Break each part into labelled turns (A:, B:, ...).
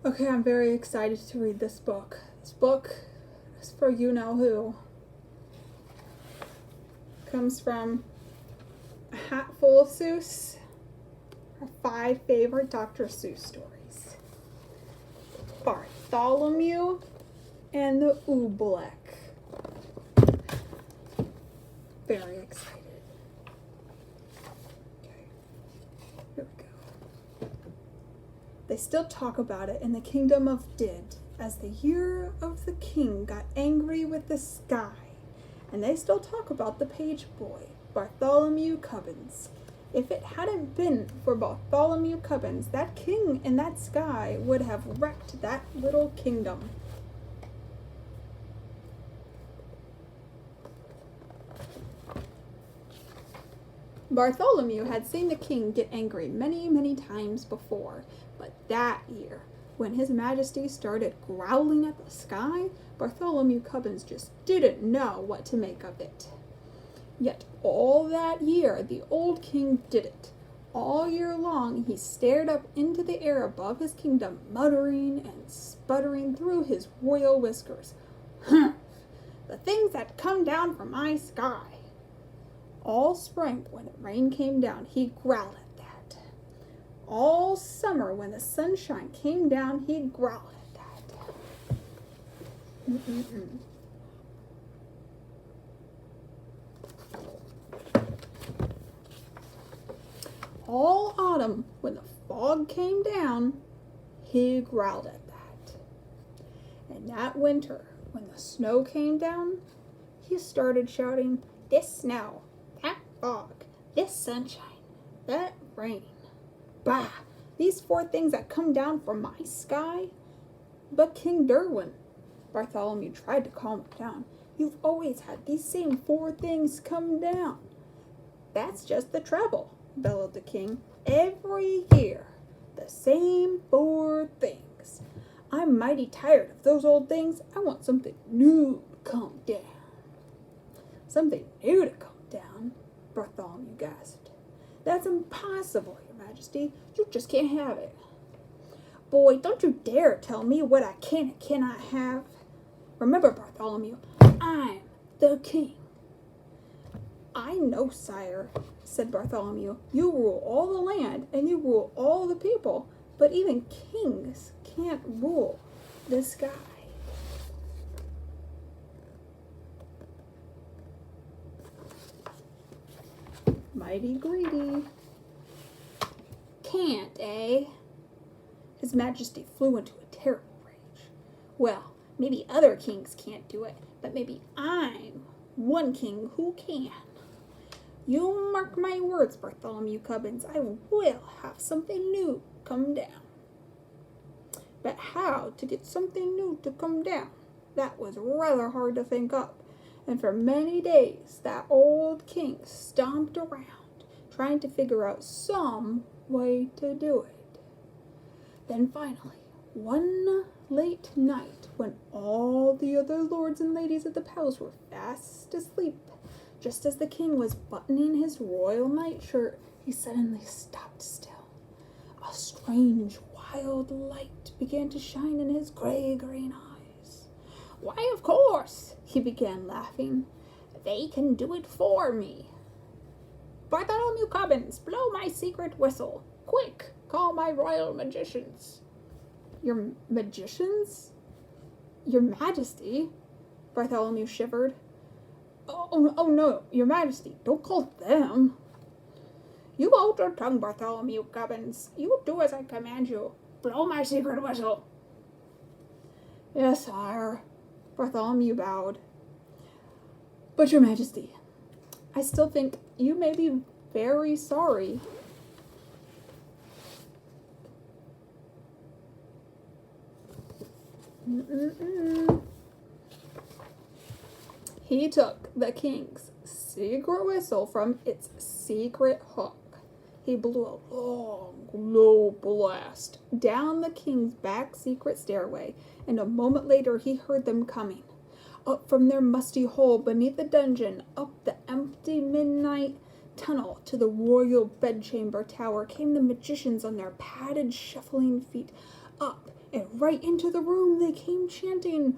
A: Okay, I'm very excited to read this book. This book is for you-know-who. Comes from A Hat Full of Seuss, our 5 favorite Dr. Seuss stories. Bartholomew and the Oobleck. Very excited. Okay, here we go. They still talk about it in the kingdom of Did, as the year of the king got angry with the sky. And they still talk about the page boy, Bartholomew Cubbins. If it hadn't been for Bartholomew Cubbins, that king in that sky would have wrecked that little kingdom. Bartholomew had seen the king get angry many, many times before, but that year, when His Majesty started growling at the sky, Bartholomew Cubbins just didn't know what to make of it. Yet all that year, the old king did it. All year long, he stared up into the air above his kingdom, muttering and sputtering through his royal whiskers. Humph! The things that come down from my sky. All spring, when the rain came down, he growled at that. All summer, when the sunshine came down, he growled at that. All autumn, when the fog came down, he growled at that. And that winter, when the snow came down, he started shouting, "This snow, that fog, this sunshine, that rain. Bah! These 4 things that come down from my sky." But King Derwin, Bartholomew tried to calm him down. "You've always had these same 4 things come down." "That's just the trouble," bellowed the king. "Every year, the same 4 things. I'm mighty tired of those old things. I want something new to come down." "Something new to come down?" Bartholomew gasped. "That's impossible, Your Majesty. You just can't have it." "Boy, don't you dare tell me what I can and cannot have. Remember, Bartholomew, I'm the king." "I know, sire," said Bartholomew. "You rule all the land and you rule all the people, but even kings can't rule the sky." Mighty greedy. "Can't, eh?" His Majesty flew into a terrible rage. "Well, maybe other kings can't do it, but maybe I'm one king who can. You mark my words, Bartholomew Cubbins, I will have something new come down." But how to get something new to come down? That was rather hard to think up. And for many days, that old king stomped around, trying to figure out some way to do it. Then finally, one late night, when all the other lords and ladies of the palace were fast asleep, just as the king was buttoning his royal nightshirt, he suddenly stopped still. A strange, wild light began to shine in his gray-green eyes. "Why, of course," he began laughing. "They can do it for me. Bartholomew Cubbins, blow my secret whistle. Quick, call my royal magicians." "Your magicians? Your Majesty?" Bartholomew shivered. Oh no, Your Majesty, don't call them." "You hold your tongue, Bartholomew Cubbins. You do as I command you. Blow my secret whistle." "Yes, sire." Bartholomew bowed. "But Your Majesty, I still think you may be very sorry." He took the king's secret whistle from its secret hook. He blew a long, low blast down the king's back secret stairway, and a moment later he heard them coming. Up from their musty hole beneath the dungeon, up the empty midnight tunnel to the royal bedchamber tower came the magicians on their padded, shuffling feet. Up and right into the room they came chanting,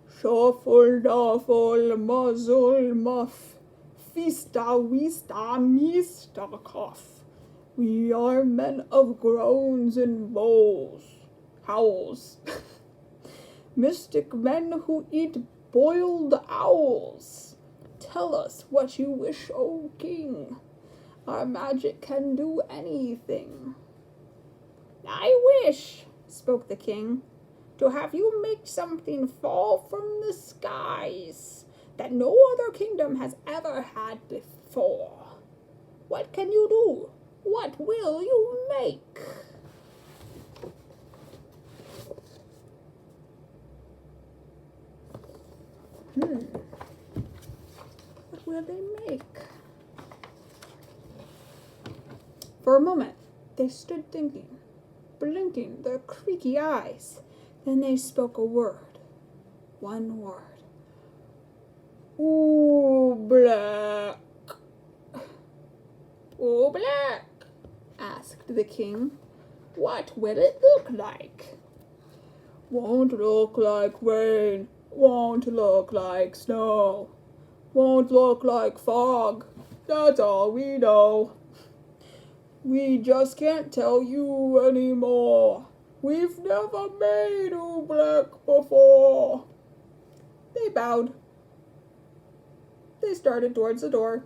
A: "Shuffle, duffle, muzzle, muff, feasta, weasta, measta, cuff. We are men of groans and howls, mystic men who eat boiled owls. Tell us what you wish, O king. Our magic can do anything." "I wish," spoke the king, "to have you make something fall from the skies that no other kingdom has ever had before. What can you do? What will you make?" What will they make? For a moment, they stood thinking, blinking their creaky eyes. Then they spoke a word. One word. "Oobleck." "Oobleck," asked the king. "What will it look like?" "Won't look like rain. Won't look like snow. Won't look like fog. That's all we know. We just can't tell you anymore. We've never made Oobleck before." They bowed. They started towards the door.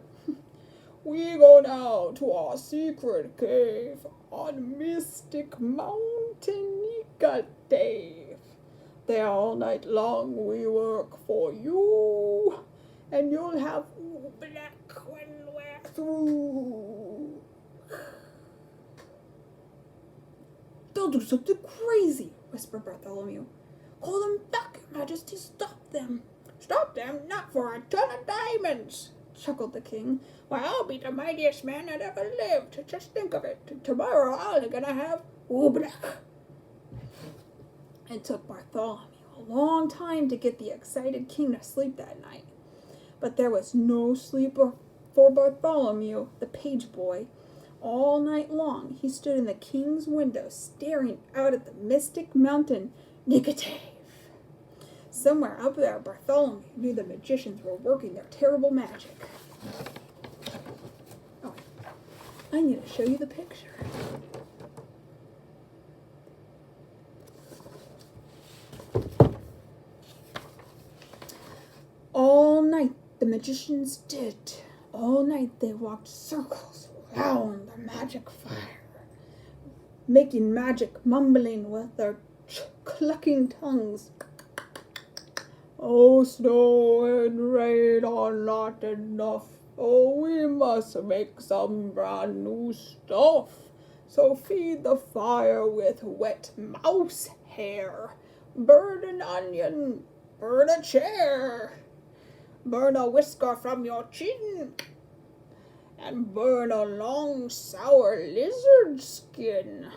A: "We go now to our secret cave on Mystic Mountain Nicotave. There all night long we work for you, and you'll have Oobleck when we're through." "They'll do something crazy," whispered Bartholomew. "Call them back, Your Majesty, stop them." "Stop them? Not for a ton of diamonds," chuckled the king. "Why, I'll be the mightiest man that ever lived. Just think of it. Tomorrow I'm gonna have Oobleck." It took Bartholomew a long time to get the excited king to sleep that night. But there was no sleep for Bartholomew, the page boy. All night long he stood in the king's window staring out at the Mystic Mountain Nicotave. Somewhere up there, Bartholomew knew the magicians were working their terrible magic. Oh, I need to show you the picture. All night the magicians did. All night they walked circles round the magic fire, making magic, mumbling with their clucking tongues. "Oh, snow and rain are not enough. Oh, we must make some brand new stuff. So feed the fire with wet mouse hair. Burn an onion, burn a chair. Burn a whisker from your chin, and burn a long sour lizard skin.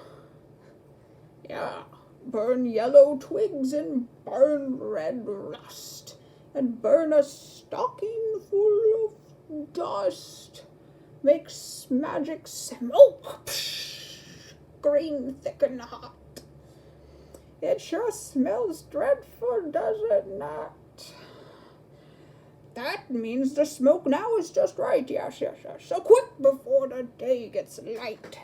A: Yeah, burn yellow twigs and burn red rust, and burn a stocking full of dust. Makes magic smoke, psh, green, thick, and hot. It sure smells dreadful, does it not? That means the smoke now is just right, yes. So quick before the day gets light.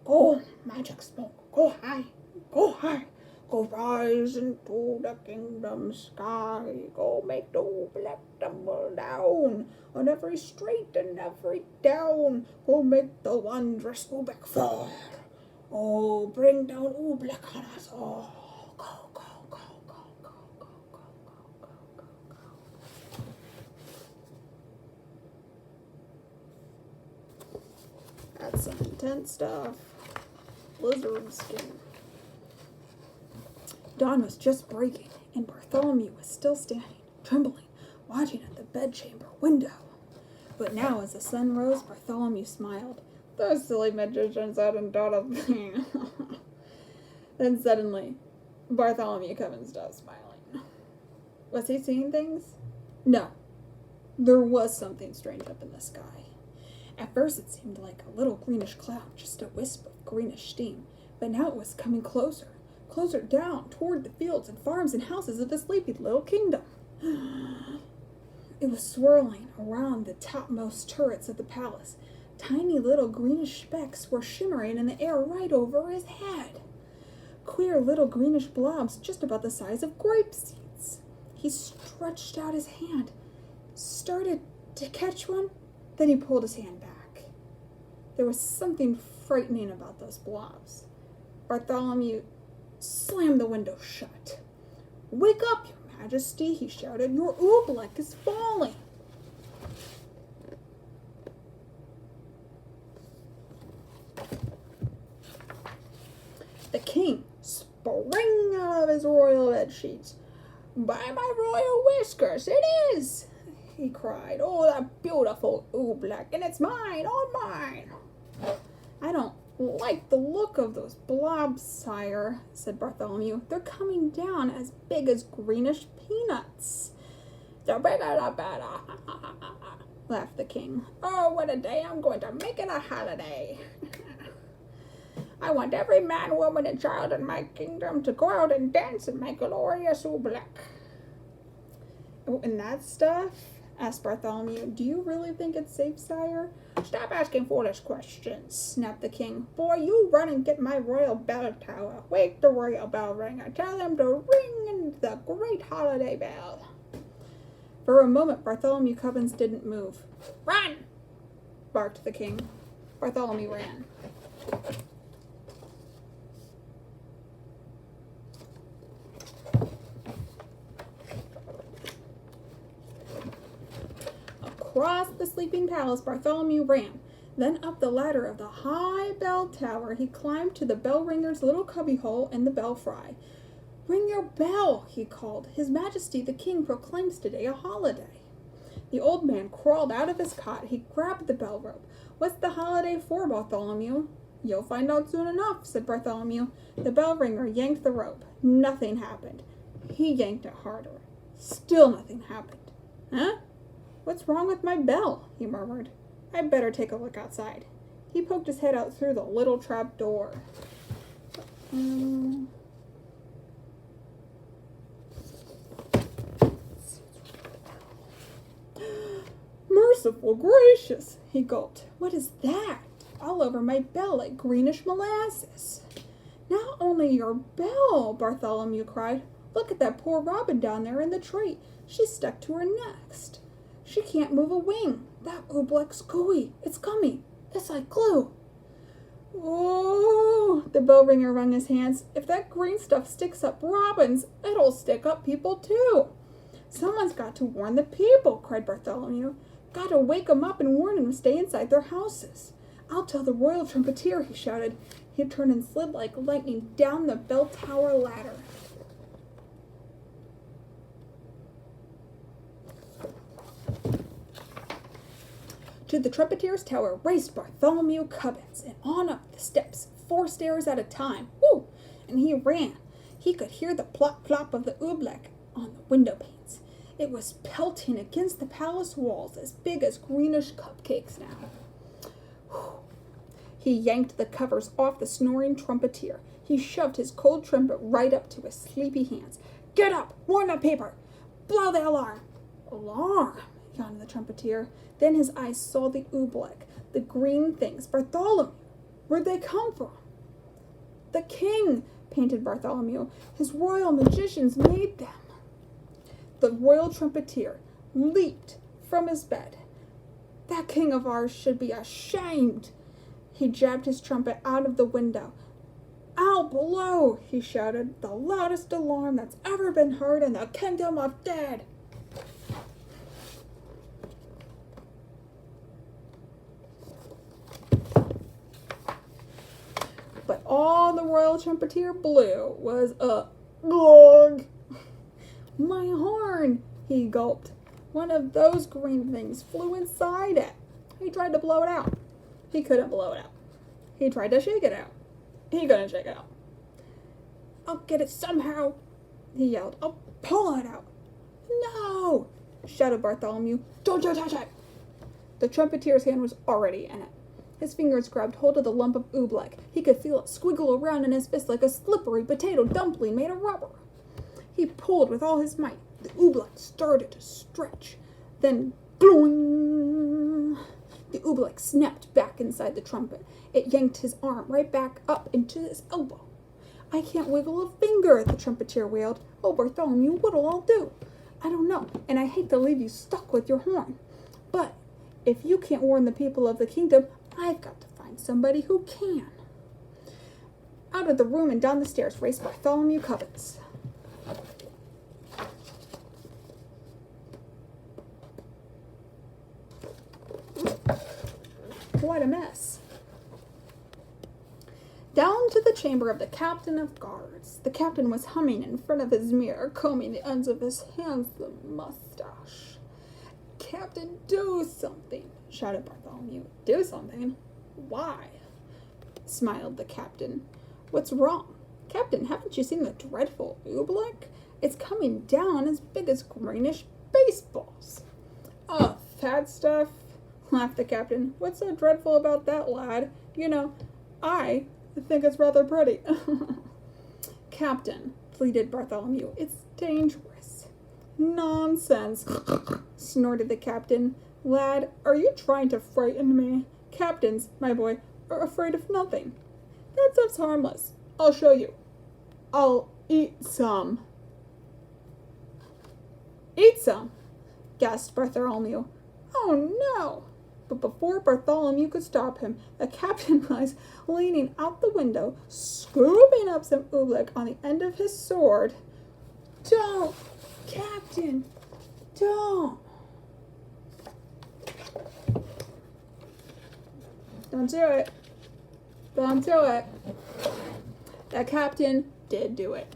A: Go, magic smoke, go high, go high. Go rise into the kingdom sky. Go make the Oobleck tumble down on every street and every down. Go make the wondrous Oobleck fall. Oh, bring down Oobleck on us all. That's some intense stuff. Lizard skin. Dawn was just breaking, and Bartholomew was still standing, trembling, watching at the bedchamber window. But now, as the sun rose, Bartholomew smiled. Those silly magicians hadn't thought of me. Then suddenly, Bartholomew couldn't stop smiling. Was he seeing things? No. There was something strange up in the sky. At first it seemed like a little greenish cloud, just a wisp of greenish steam, but now it was coming closer closer down toward the fields and farms and houses of the sleepy little kingdom. It was swirling around the topmost turrets of the palace. Tiny little greenish specks were shimmering in the air right over his head. Queer little greenish blobs just about the size of grape seeds. He stretched out his hand, started to catch one, then he pulled his hand back. There was something frightening about those blobs. Bartholomew slammed the window shut. "Wake up, Your Majesty," he shouted. "Your Oobleck is falling." The king sprang out of his royal bed sheets. "By my royal whiskers, it is!" he cried. "Oh, that beautiful Oobleck, and it's mine, all mine." "I don't like the look of those blobs, sire," said Bartholomew. "They're coming down as big as greenish peanuts." "The bigger the better," laughed the king. "Oh, what a day! I'm going to make it a holiday. I want every man, woman, and child in my kingdom to go out and dance in my glorious Oobleck." "Oh, and that stuff?" asked Bartholomew. "Do you really think it's safe, sire?" "Stop asking foolish questions," snapped the king. "Boy, you run and get my royal bell tower. Wake the royal bell ringer. Tell them to ring in the great holiday bell." For a moment, Bartholomew Cubbins didn't move. "Run!" barked the king. Bartholomew ran. Across the sleeping palace, Bartholomew ran. Then up the ladder of the high bell tower, he climbed to the bell ringer's little cubbyhole in the belfry. "Ring your bell," he called. "His Majesty the King proclaims today a holiday." The old man crawled out of his cot. He grabbed the bell rope. "What's the holiday for, Bartholomew?" "You'll find out soon enough," said Bartholomew. The bell ringer yanked the rope. Nothing happened. He yanked it harder. Still nothing happened. "Huh? What's wrong with my bell?" he murmured. "I'd better take a look outside." He poked his head out through the little trap door. "Merciful gracious," he gulped. "What is that? All over my bell like greenish molasses." "Not only your bell," Bartholomew cried. "Look at that poor robin down there in the tree. She's stuck to her nest. She can't move a wing. That Oobleck's gooey. It's gummy. It's like glue." "Oh," the bell ringer wrung his hands. "If that green stuff sticks up robins, it'll stick up people too." "Someone's got to warn the people," cried Bartholomew. "Got to wake 'em up and warn 'em to stay inside their houses." "I'll tell the royal trumpeter," he shouted. He turned and slid like lightning down the bell tower ladder. To the trumpeter's tower raced Bartholomew Cubbins, and on up the steps, 4 stairs at a time. Woo! And he ran. He could hear the plop-plop of the Oobleck on the window panes. It was pelting against the palace walls, as big as greenish cupcakes now. Whew. He yanked the covers off the snoring trumpeter. He shoved his cold trumpet right up to his sleepy hands. "Get up! Warn the paper! Blow the alarm!" "Alarm!" yawned the trumpeter. Then his eyes saw the Oobleck, the green things. "Bartholomew, where'd they come from?" "The king," panted Bartholomew. "His royal magicians made them." The royal trumpeter leaped from his bed. "That king of ours should be ashamed." He jabbed his trumpet out of the window. "I'll blow," he shouted, "the loudest alarm that's ever been heard in the kingdom of dead." But all the royal trumpeter blew was a glug. "My horn," he gulped. One of those green things flew inside it. He tried to blow it out. He couldn't blow it out. He tried to shake it out. He couldn't shake it out. "I'll get it somehow," he yelled. "I'll pull it out." "No!" shouted Bartholomew. "Don't you touch it!" The trumpeter's hand was already in it. His fingers grabbed hold of the lump of oobleck. He could feel it squiggle around in his fist like a slippery potato dumpling made of rubber. He pulled with all his might. The oobleck started to stretch. Then, bloing! The oobleck snapped back inside the trumpet. It yanked his arm right back up into his elbow. I can't wiggle a finger, the trumpeter wailed. Oh, Bartholomew, what'll I do? I don't know, and I hate to leave you stuck with your horn. But if you can't warn the people of the kingdom, I've got to find somebody who can. Out of the room and down the stairs raced Bartholomew Cubbins. What a mess. Down to the chamber of the captain of guards. The captain was humming in front of his mirror, combing the ends of his handsome mustache. Captain, do something, shouted Bartholomew. Do something? Why? Smiled the captain. What's wrong? Captain, haven't you seen the dreadful Oobleck? It's coming down as big as greenish baseballs. Oh, that stuff, laughed the captain. What's so dreadful about that, lad? You know, I think it's rather pretty. Captain, pleaded Bartholomew, it's dangerous. Nonsense, snorted the captain. Lad, are you trying to frighten me? Captains, my boy, are afraid of nothing. That stuff's harmless. I'll show you. I'll eat some. Eat some, gasped Bartholomew. Oh no! But before Bartholomew could stop him, the captain was leaning out the window, scooping up some oobleck on the end of his sword. Don't, Captain, don't. Don't do it. Don't do it. The captain did do it.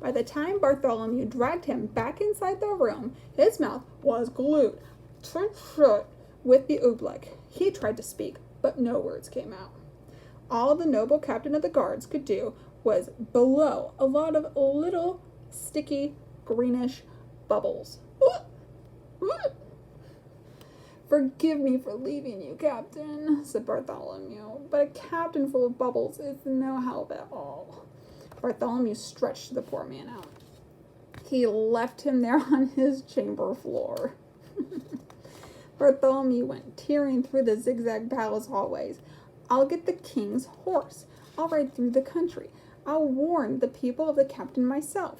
A: By the time dragged him back inside the room, his mouth was glued shut with the oobleck. He tried to speak, but no words came out. All the noble captain of the guards could do was blow a lot of little sticky greenish bubbles. Forgive me for leaving you, Captain, said Bartholomew, but a captain full of bubbles is no help at all. Bartholomew stretched the poor man out. He left him there on his chamber floor. Bartholomew went tearing through the zigzag palace hallways. I'll get the king's horse. I'll ride through the country. I'll warn the people of the captain myself.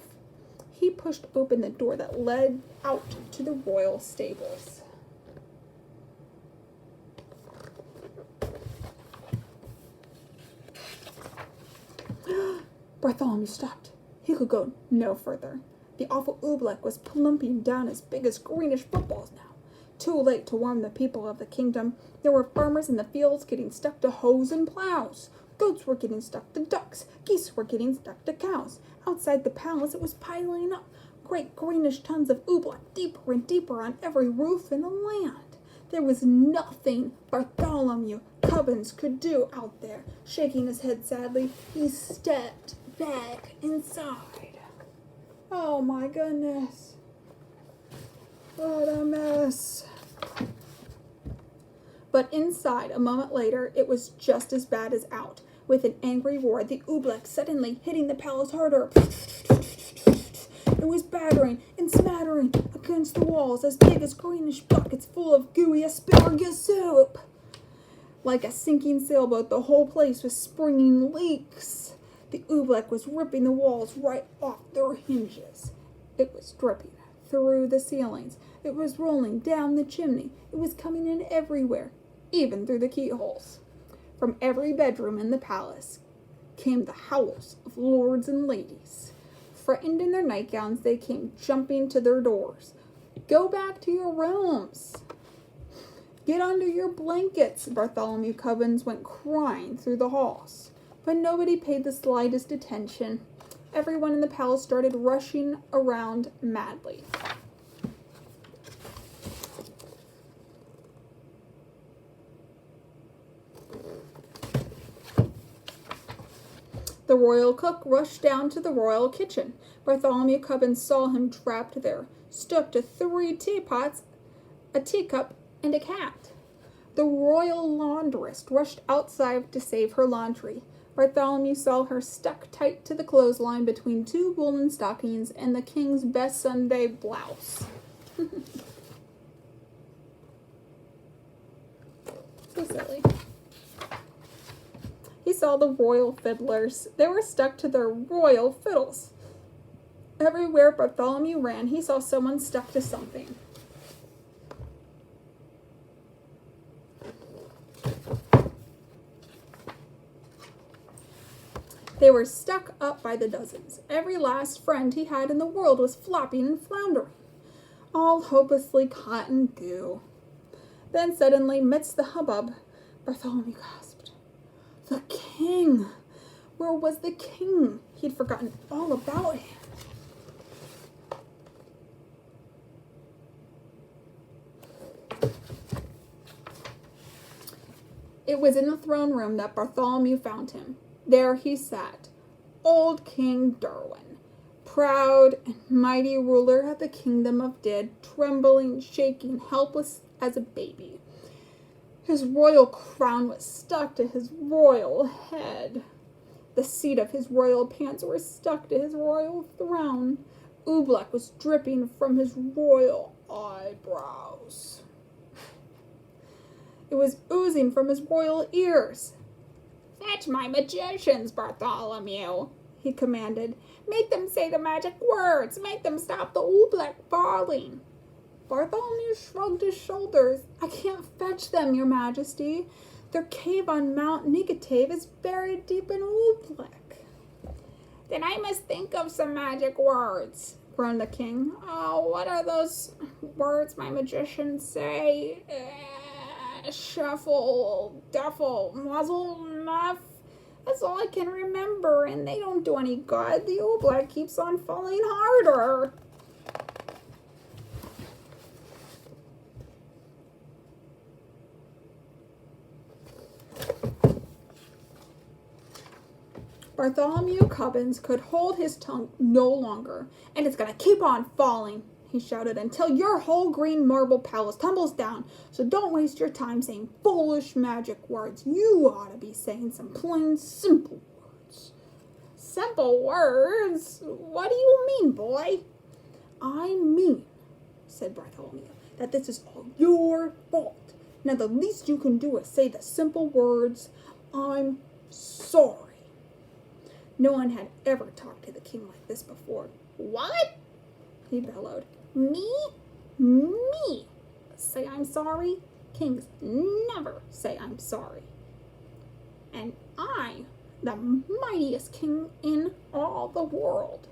A: He pushed open the door that led out to the royal stables. Bartholomew stopped. He could go no further. The awful oobleck was plumping down as big as greenish footballs now. Too late to warn the people of the kingdom. There were farmers in the fields getting stuck to hoes and plows. Goats were getting stuck to ducks. Geese were getting stuck to cows. Outside the palace it was piling up. Great greenish tons of oobleck, deeper and deeper on every roof in the land. There was nothing Bartholomew Cubbins could do out there. Shaking his head sadly, he stepped back inside. Oh my goodness. What a mess. But inside, a moment later, it was just as bad as out. With an angry roar, the oobleck suddenly hitting the palace harder. It was battering and smattering against the walls as big as greenish buckets full of gooey asparagus soup. Like a sinking sailboat, the whole place was springing leaks. The oobleck was ripping the walls right off their hinges. It was dripping through the ceilings. It was rolling down the chimney. It was coming in everywhere, even through the keyholes. From every bedroom in the palace came the howls of lords and ladies. Frightened in their nightgowns, they came jumping to their doors. Go back to your rooms. Get under your blankets, Bartholomew Cubbins went crying through the halls. But nobody paid the slightest attention. Everyone in the palace started rushing around madly. The royal cook rushed down to the royal kitchen. Bartholomew Cubbins saw him trapped there, stuck to 3 teapots, a teacup, and a cat. The royal laundress rushed outside to save her laundry. Bartholomew saw her stuck tight to the clothesline between two woolen stockings and the king's best Sunday blouse. So silly. He saw the royal fiddlers. They were stuck to their royal fiddles. Everywhere Bartholomew ran, he saw someone stuck to something. They were stuck up by the dozens. Every last friend he had in the world was flopping and floundering, all hopelessly caught in goo. Then suddenly, midst the hubbub, Bartholomew gasped. The king! Where was the king? He'd forgotten all about him. It was in the throne room that Bartholomew found him. There he sat, old King Darwin, proud and mighty ruler of the kingdom of Did, trembling, shaking, helpless as a baby. His royal crown was stuck to his royal head. The seat of his royal pants were stuck to his royal throne. Oobleck was dripping from his royal eyebrows. It was oozing from his royal ears. Fetch my magicians, Bartholomew, he commanded. Make them say the magic words. Make them stop the Oobleck falling. Bartholomew shrugged his shoulders. I can't fetch them, your majesty. Their cave on Mount Nigatave is buried deep in Oobleck. Then I must think of some magic words, groaned the king. Oh, what are those words my magicians say? Shuffle, duffle, muzzle, muff. That's all I can remember, and they don't do any good. The Oobleck keeps on falling harder. Bartholomew Cubbins could hold his tongue no longer. And it's going to keep on falling, he shouted, until your whole green marble palace tumbles down. So don't waste your time saying foolish magic words. You ought to be saying some plain, simple words. Simple words? What do you mean, boy? I mean, said Bartholomew, that this is all your fault. Now the least you can do is say the simple words, I'm sorry. No one had ever talked to the king like this before. What? He bellowed. Me? Me? Say I'm sorry? Kings never say I'm sorry. And I, the mightiest king in all the world.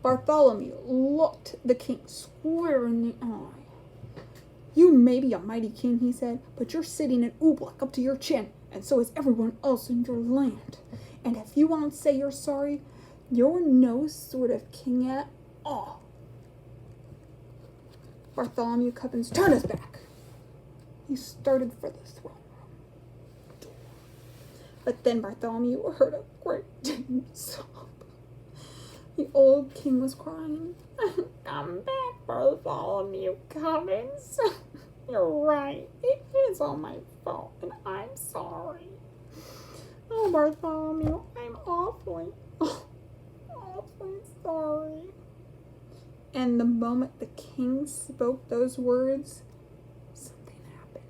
A: Bartholomew looked the king square in the eye. You may be a mighty king, he said, but you're sitting in Oobleck up to your chin, and so is everyone else in your land. And if you won't say you're sorry, you're no sort of king at all. Bartholomew Cubbins turned his back. He started for the throne room. But then Bartholomew heard a great sob. The old king was crying. Come back, Bartholomew Cubbins. You're right. It is all my fault, and I'm sorry. Oh, Bartholomew, I'm awfully sorry. And the moment the king spoke those words, something happened.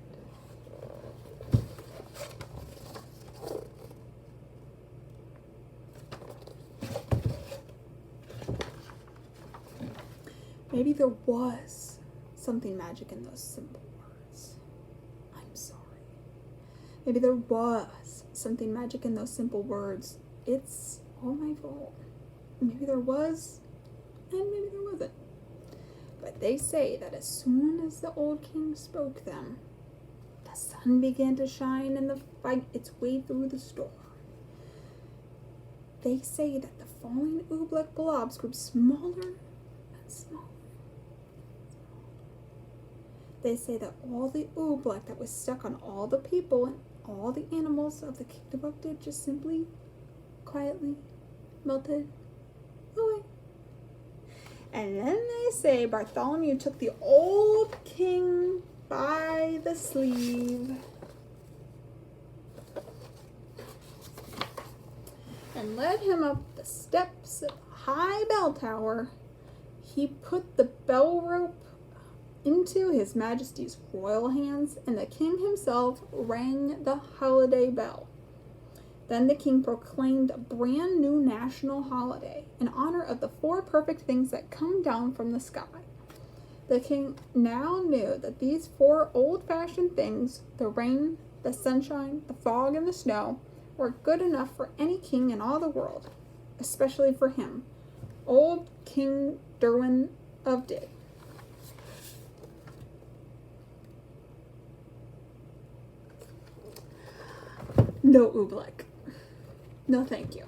A: Maybe there was something magic in those simple words. I'm sorry. Maybe there was something magic in those simple words. It's all my fault. Maybe there was, and maybe there wasn't. But they say that as soon as the old king spoke them, the sun began to shine and fight its way through the storm. They say that the falling Oobleck blobs grew smaller and smaller. They say that all the Oobleck that was stuck on all the people and all the animals of the kingdom of Did just simply, quietly melted away. And then they say Bartholomew took the old king by the sleeve and led him up the steps of the high bell tower. He put the bell rope into His Majesty's royal hands, and the king himself rang the holiday bell. Then the king proclaimed a brand new national holiday in honor of the 4 perfect things that come down from the sky. The king now knew that these 4 old-fashioned things, the rain, the sunshine, the fog, and the snow, were good enough for any king in all the world, especially for him, old King Derwin of Did. No, Oobleck. No, thank you.